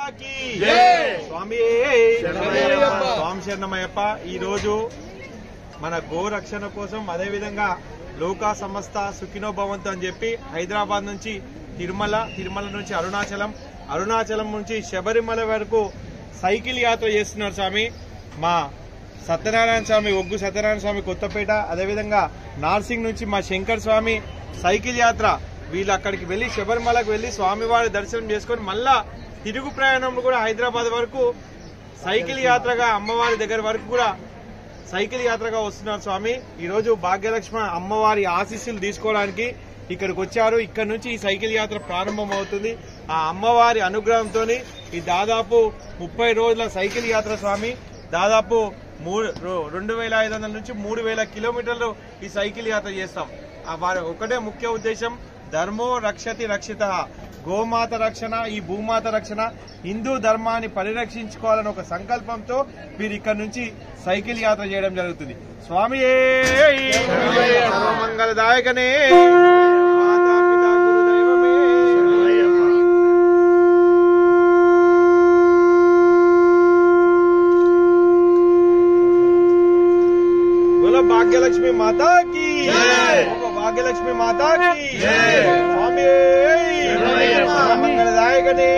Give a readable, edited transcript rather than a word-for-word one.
స్వామి స్వామి శరణమయ్యప్ప. ఈ రోజు మన గోరక్షణ కోసం అదే విధంగా లోకా సమస్త సుఖినో భవంతు అని చెప్పి హైదరాబాద్ నుంచి తిరుమల నుంచి అరుణాచలం నుంచి శబరిమల వరకు సైకిల్ యాత్ర చేస్తున్నారు స్వామి. మా సత్యనారాయణ స్వామి ఒగ్గు సత్యనారాయణ స్వామి కొత్తపేట, అదేవిధంగా నార్సింగ్ నుంచి మా శంకర్ స్వామి సైకిల్ యాత్ర. వీళ్ళు అక్కడికి వెళ్లి శబరిమలకు వెళ్లి స్వామివారి దర్శనం చేసుకుని మళ్ళా తిరుగు ప్రయాణంలో కూడా హైదరాబాద్ వరకు సైకిల్ యాత్రగా అమ్మవారి దగ్గర వరకు కూడా సైకిల్ యాత్రగా వస్తున్నారు స్వామి. ఈ రోజు భాగ్యలక్ష్మి అమ్మవారి ఆశీస్సులు తీసుకోవడానికి ఇక్కడికి వచ్చారు. ఇక్కడ నుంచి ఈ సైకిల్ యాత్ర ప్రారంభం అవుతుంది. ఆ అమ్మవారి అనుగ్రహంతో ఈ దాదాపు 30 రోజుల సైకిల్ యాత్ర స్వామి. దాదాపు 2500 నుంచి 3000 కిలోమీటర్లు ఈ సైకిల్ యాత్ర చేస్తాం. వారి ఒకటే ముఖ్య ఉద్దేశం, ధర్మో రక్షతి రక్షిత, గోమాత రక్షణ, ఈ భూమాత రక్షణ, హిందూ ధర్మాన్ని పరిరక్షించుకోవాలని ఒక సంకల్పంతో వీరు ఇక్కడ నుంచి సైకిల్ యాత్ర చేయడం జరుగుతుంది. స్వామి సర్వమంగళదాయకనే మాతాపితా గురుదైవమే. బోలో భాగ్యలక్ష్మి మాతా की భాగ్యలక్ష్మి మాతా की స్వామి మంగళదాయకనే